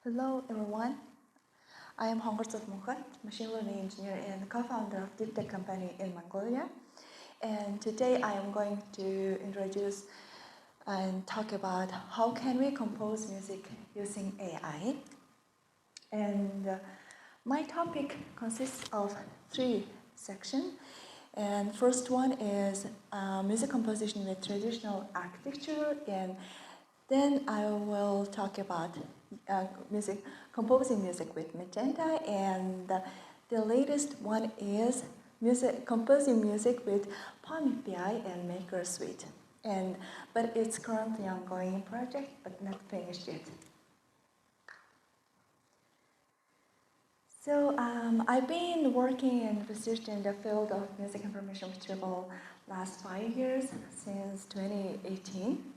Hello everyone, I am Khongorzul Munkhbat, machine learning engineer and co-founder of deep tech company in Mongolia. And today I am going to introduce and talk about how can we compose music using AI. And my topic consists of 3 sections. And first one is music composition with traditional architecture, and then I will talk about composing music with Magenta, and the latest one is composing music with Palm API and Maker Suite. But it's currently ongoing project, but not finished yet. So I've been working and research in the field of music information retrieval last 5 years, since 2018.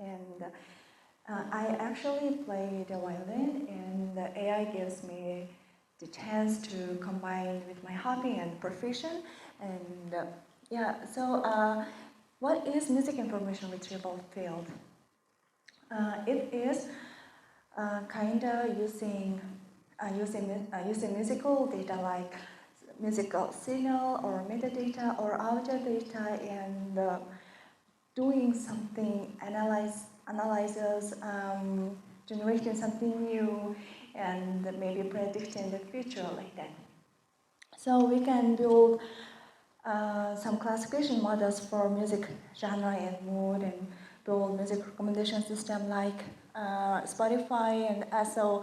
And I actually play the violin, and the AI gives me the chance to combine with my hobby and profession. And what is music information retrieval field? It is kind of using musical data like musical signal or metadata or audio data, and doing something, analyzes, generating something new, and maybe predicting the future like that. So we can build some classification models for music genre and mood, and build music recommendation system like Spotify, and also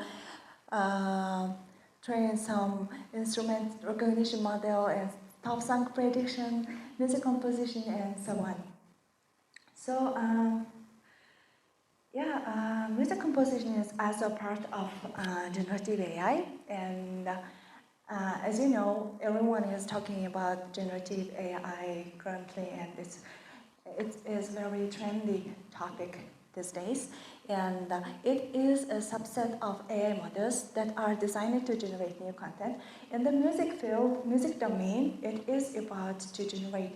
train some instrument recognition model and top song prediction, music composition, and so on. So music composition is also part of generative AI, and as you know, everyone is talking about generative AI currently, and it is a very trendy topic these days. And it is a subset of AI models that are designed to generate new content. In the music field, music domain, it is about to generate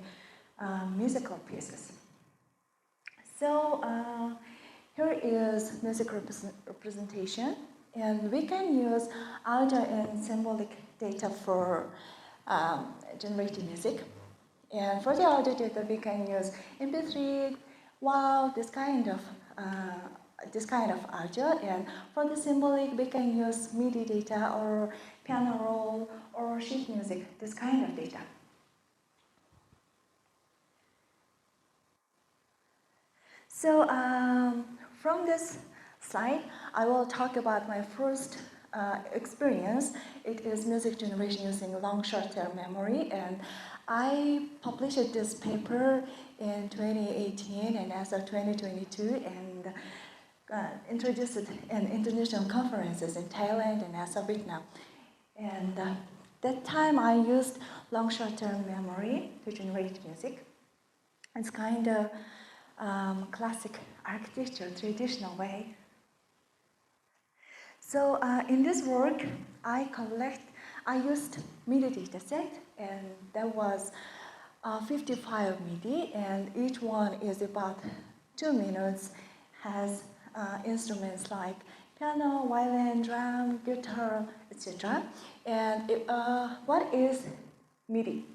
musical pieces. So here is music representation, and we can use audio and symbolic data for generating music. And for the audio data, we can use MP3, WAV, this kind of audio. And for the symbolic, we can use MIDI data or piano roll or sheet music, this kind of data. So from this slide, I will talk about my first experience. It is music generation using long short-term memory, and I published this paper in 2018 and as of 2022, and introduced it in international conferences in Thailand and also Vietnam. And that time I used long short-term memory to generate music. It's kind of classic architecture, traditional way. So in this work, I used MIDI dataset, and that was 55 MIDI, and each one is about 2 minutes, has instruments like piano, violin, drum, guitar, etc. And what is MIDI?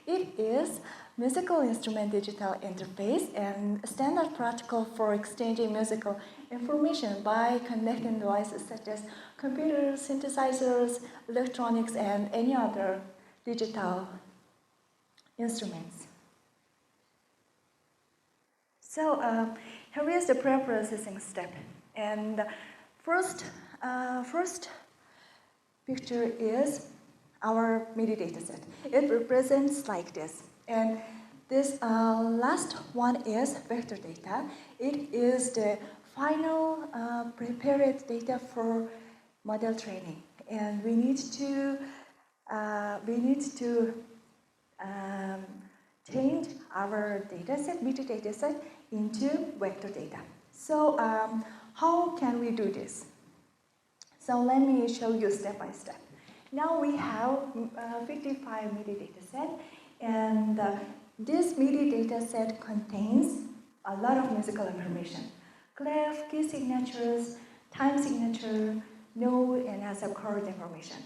It is musical instrument digital interface and standard protocol for exchanging musical information by connecting devices such as computers, synthesizers, electronics, and any other digital instruments. So here is the pre-processing step. And first picture is our MIDI dataset. It represents like this. And this last one is vector data. It is the final prepared data for model training, and we need to change our dataset, MIDI dataset, into vector data. So how can we do this? So let me show you step by step. Now we have 55 MIDI dataset, and this MIDI dataset contains a lot of musical information: clef, key signatures, time signature, node and ASO chord information.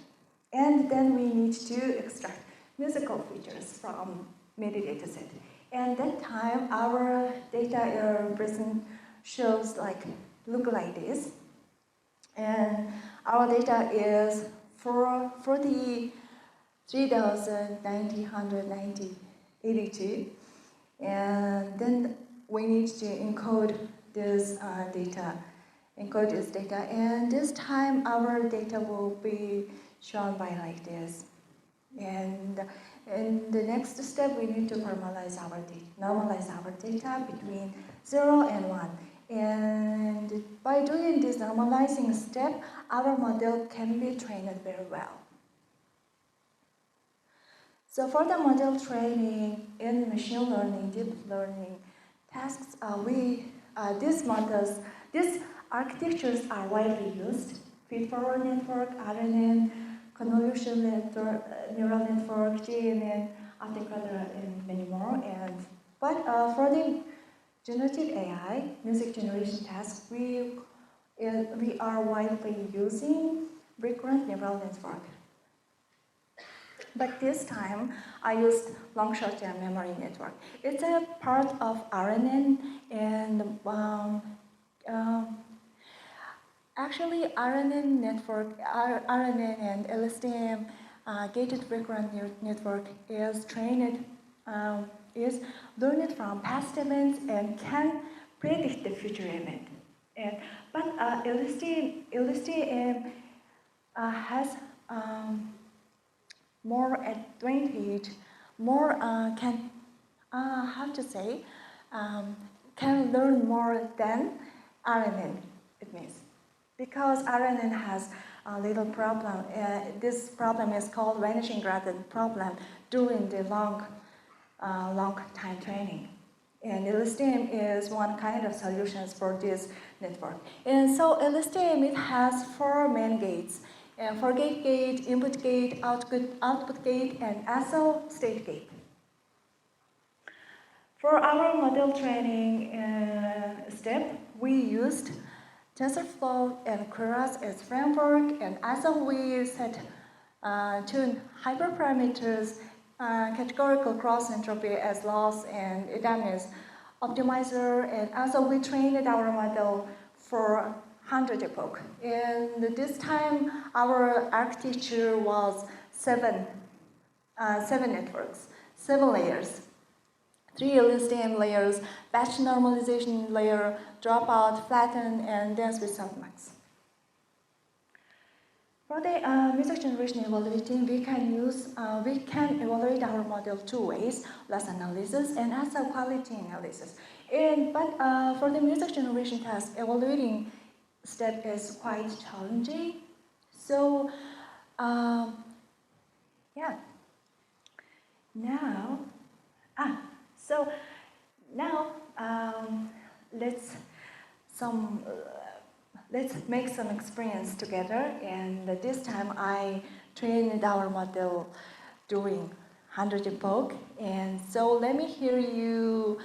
And then we need to extract musical features from metadata set. And that time, our data present shows look like this. And our data is for the 3,982. And then we need to encode this data. And this time our data will be shown by like this. And in the next step, we need to normalize our data between 0 and 1. And by doing this normalizing step, our model can be trained very well. So for the model training in machine learning, deep learning tasks, these architectures are widely used. Feed-forward network, RNN, convolutional network, neural network, GNN, articulate, and many more. But for the generative AI, music generation tasks, we are widely using recurrent neural network. But this time, I used long short-term memory network. It's a part of RNN, and actually RNN and LSTM gated recurrent network is learned from past events and can predict the future event. But LSTM has more advantage, can learn more than RNN, it means. Because RNN has a little problem. This problem is called vanishing gradient problem during the long time training. And LSTM is one kind of solutions for this network. And so LSTM, it has 4 main gates. Forgate gate, input gate, output gate, and ASO state gate. For our model training step, we used TensorFlow and Keras as framework, and ASO we set tune hyperparameters, categorical cross entropy as loss, and EDAM as optimizer, and also we trained our model for 100 epoch. And this time, our architecture was 7 networks, 7 layers. 3 LSTM layers, batch normalization layer, dropout, flatten, and dense with softmax. For the music generation evaluating, we can evaluate our model 2 ways: loss analysis and also quality analysis. But for the music generation task, evaluating step is quite challenging. So, yeah. Now, let's make some experience together. And this time, I trained our model doing 100 epoch. And so let me hear you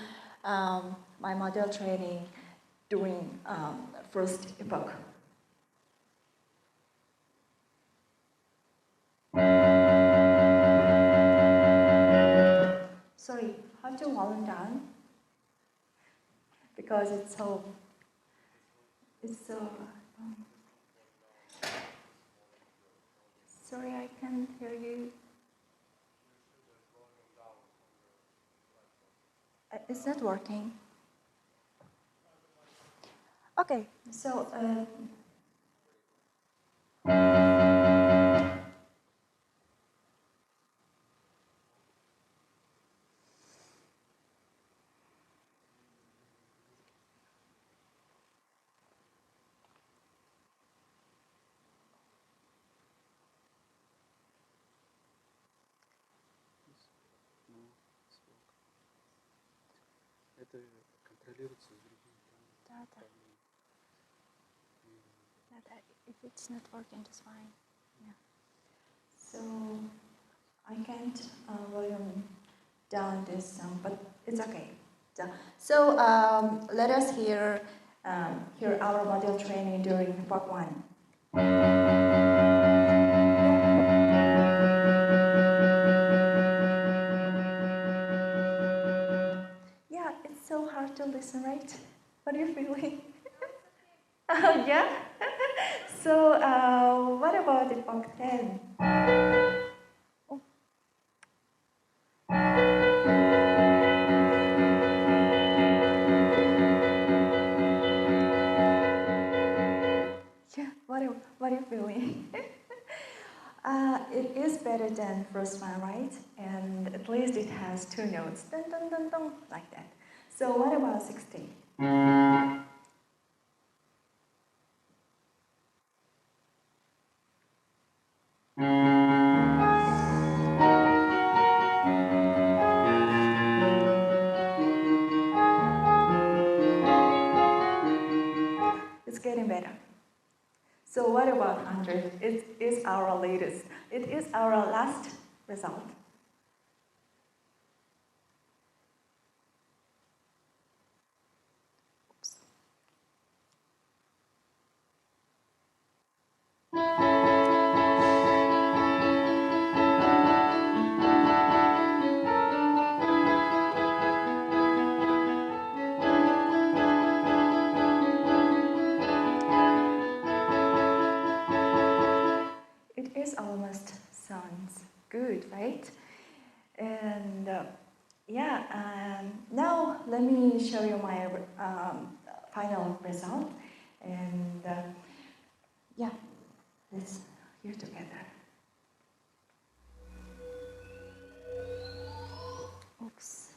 my model training doing first epoch. Sorry, have to volume down because it's so. Sorry, I can't hear you. Is that working? Okay, so. Это контролируется другими. Да. If it's not working, it's fine. Yeah. So I can't volume down this, but it's okay. So let us hear our model training during part 1. Yeah, it's so hard to listen, right? What are you feeling? Oh, yeah? So, what about the octave? Oh. Yeah, what are you feeling? It is better than first one, right? And at least it has two notes, dun dun dun dun, like that. So what about 16? It's getting better. So what about 100? It is our latest. It is our last result. Oops. It is almost sounds good, right? And yeah, now let me show you my final result. And yeah, let's hear together. Oops.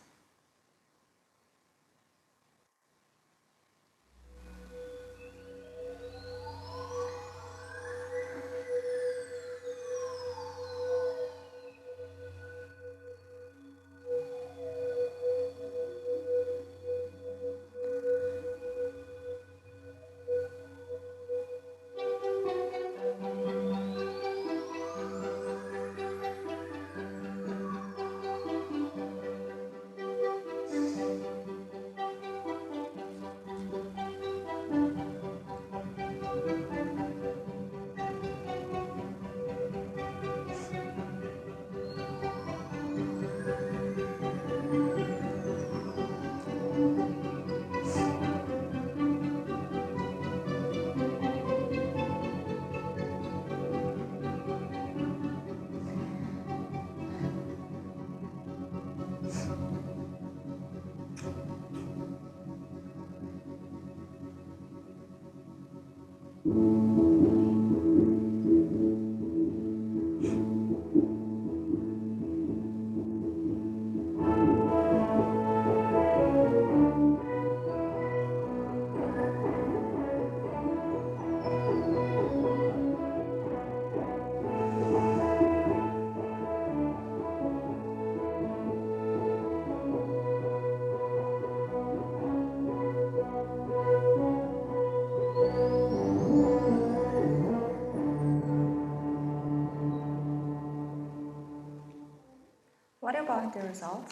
What about the result?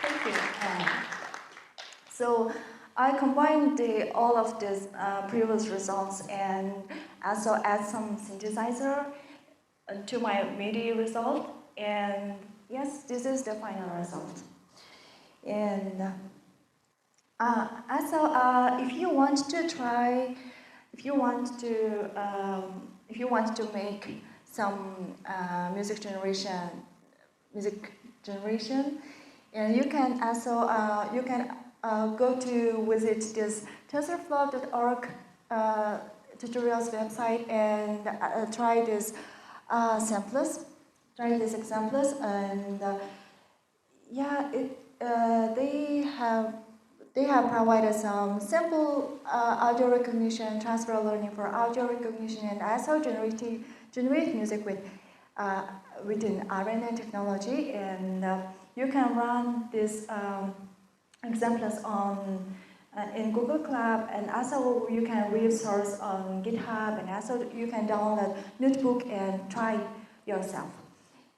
Thank you. So I combined all of these previous results and also add some synthesizer to my MIDI result. And yes, this is the final result. And also, if you want to try, if you want to, if you want to make some music generation, and you can also you can go to visit this tensorflow.org tutorials website and try this samples, try these examples, and yeah, they have provided some simple audio recognition, transfer learning for audio recognition, and also generate music with within RNA technology. And you can run these examples on in Google Cloud, and also you can resource on GitHub, and also you can download notebook and try yourself.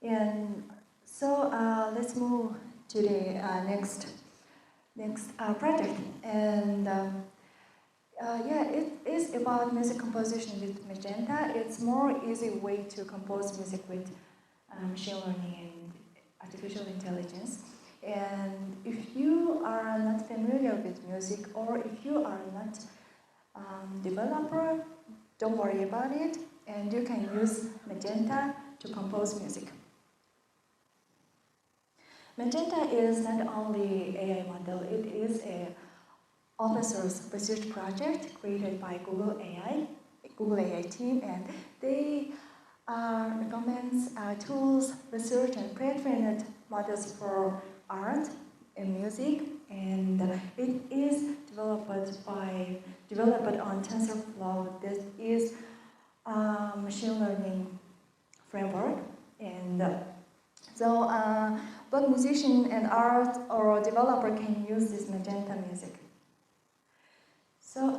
And so let's move to the next project. And Yeah, it is about music composition with Magenta. It's more easy way to compose music with machine learning and artificial intelligence. And if you are not familiar with music, or if you are not developer, don't worry about it, and you can use Magenta to compose music. Magenta is not only AI model, it is a open source research project created by Google AI team, and they recommends tools, research, and pre-trained models for art and music, and it is developed on TensorFlow. This is a machine learning framework, and both musician and art or developer can use this Magenta music. So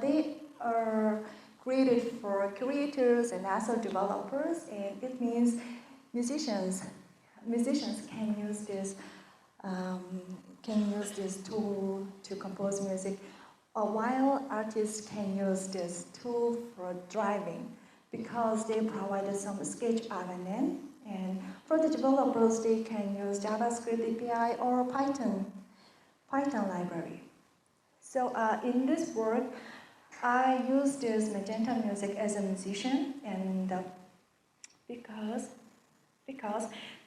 they are created for creators and also developers, and it means musicians can use this tool to compose music, while artists can use this tool for driving because they provided some sketch RNN, and for the developers they can use JavaScript API or Python library. So in this work, I use this Magenta music as a musician, and because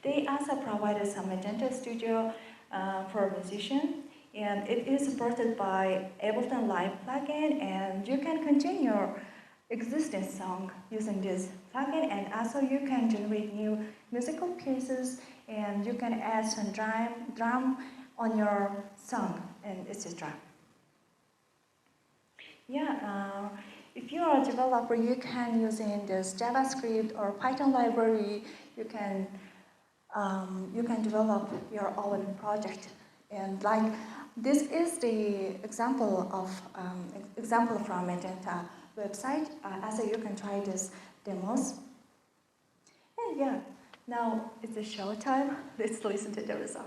they also provided some Magenta Studio for a musician, and it is supported by Ableton Live plugin, and you can continue your existing song using this plugin, and also you can generate new musical pieces, and you can add some drum on your song, and etc. Yeah, if you are a developer, you can use in this JavaScript or Python library. You can develop your own project, and like this is the example from Magenta website. Also, you can try this demos. And yeah, now it's a show time. Let's listen to the result.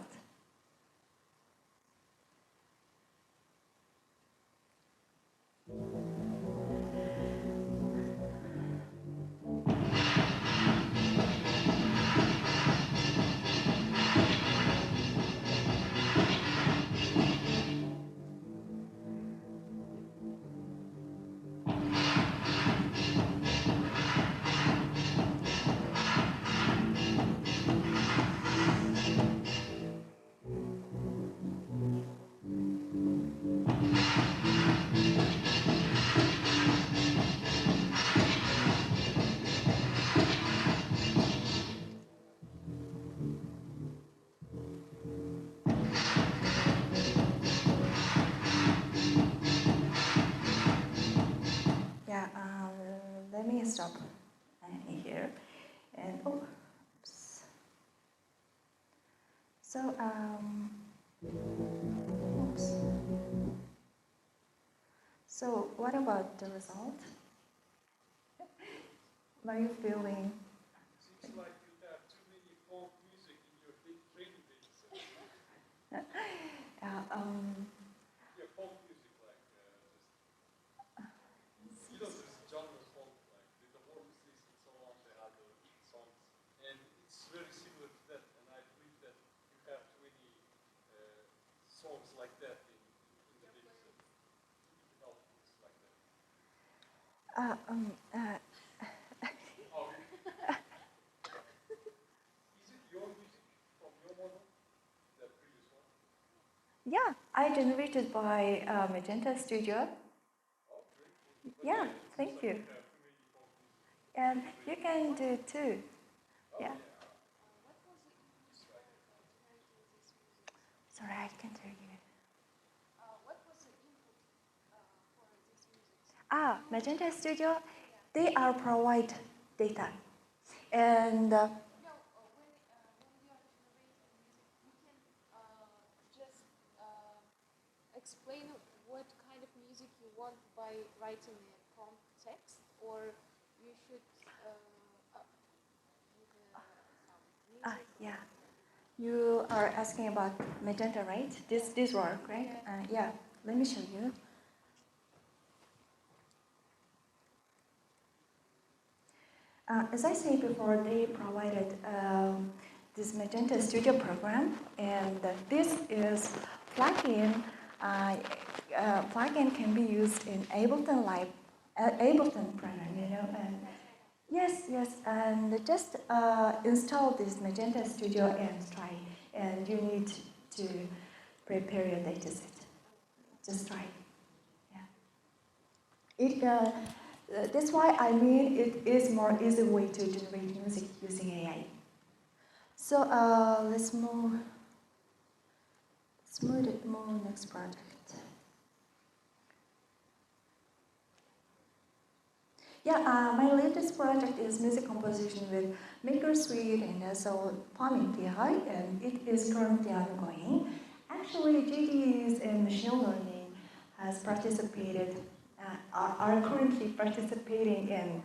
Yeah, let me stop here. And oops. So oops. So what about the result? Are you feeling? Seems like you have too many folk music in your big training data set. Yeah, folk music, like just, this genre folk, like with the orchestras and so on, they have the songs. And it's very similar to that, and I believe that you have too many songs like that in the data set. You can help things like that. Oh, is it your music from your model? That previous one? Yeah, I generated by Magenta Studio. Oh, very cool. But Yeah, it seems thank like you. you have too many folk music. And you can do it too. Oh, Yeah. yeah. Just try it. Sorry, I can't hear you. Magenta Studio, they are provide data. And Explain what kind of music you want by writing a prompt text, or you should with some music. yeah, you are asking about Magenta, right? This work, right? Yeah. let me show you. As I said before, they provided this Magenta Studio program, and this is plugin. Plugin can be used in Ableton Live, Ableton program, you know. And yes, and just install this Magenta Studio and try. And you need to prepare your dataset. Just try. Yeah. That's why I mean it is more easy way to generate music using AI. So let's move next project. Yeah, my latest project is music composition with Maker Suite and also Palm API, and it is currently ongoing. Actually, GDs in machine learning has participated, are currently participating in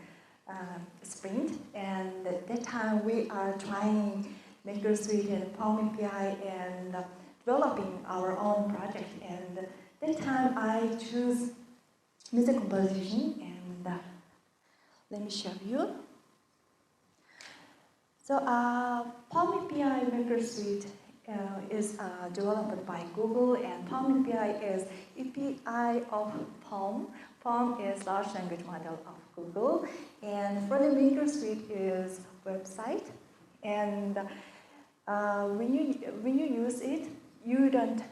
Sprint, and at that time we are trying Maker Suite and Palm API and developing our own project. And at that time I choose music composition, and let me show you. So Palm API Maker Suite is developed by Google, and Palm API is API of Palm. Palm is large language model of Google, and for the Maker Suite is website. And when you use it, you don't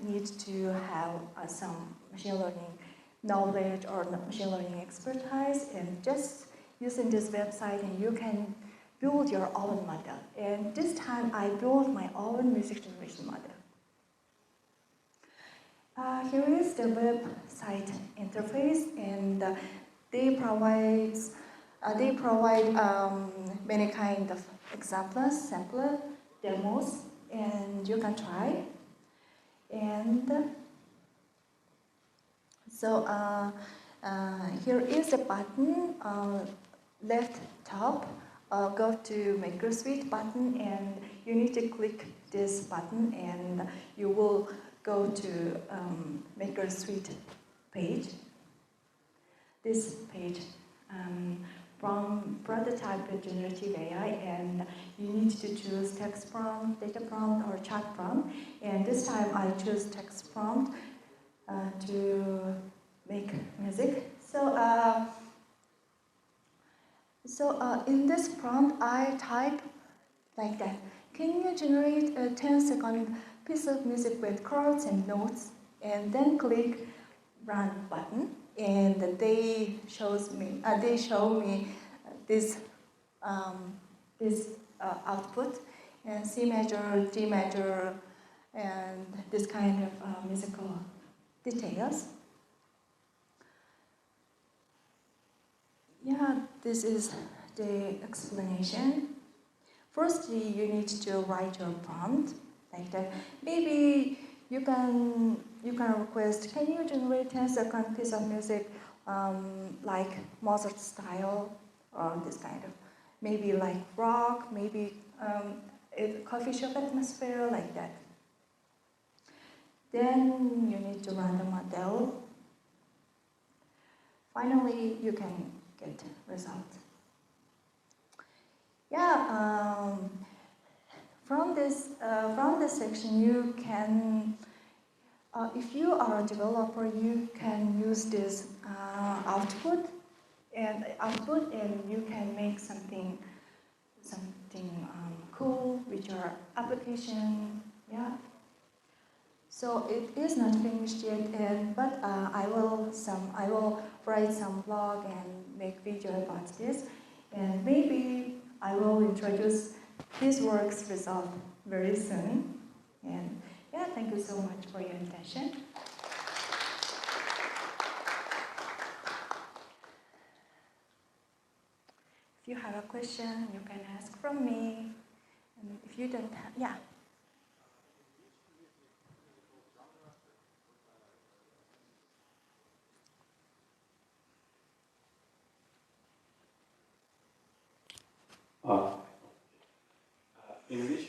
need to have some machine learning knowledge or machine learning expertise, and just using this website and you can build your own model. And this time I built my own music generation model. Here is the website interface, and they provide many kind of examples, sample demos, and you can try. And so here is a button, left top, go to Maker Suite button, and you need to click this button and you will go to Maker Suite page. This page from prototype with generative AI, and you need to choose text prompt, data prompt, or chat prompt. And this time I choose text prompt to make music. So in this prompt, I type like that. Can you generate a 10-second piece of music with chords and notes? And then click Run button, and they show me this output, and C major, D major, and this kind of musical details. Yeah, this is the explanation. Firstly, you need to write your prompt like that. Maybe you can request, can you generate 10-second piece of music like Mozart style, or this kind of, maybe like rock, maybe a coffee shop atmosphere, like that. Then you need to run the model. Finally, you can get result. Yeah, from this section, you can, if you are a developer, you can use this output, and you can make something cool with your application. Yeah. So it is not finished yet, but I will write some blog and make video about this, and maybe I will introduce this work's result very soon. And yeah, thank you so much for your attention. If you have a question, you can ask from me. And if you don't have, yeah. In which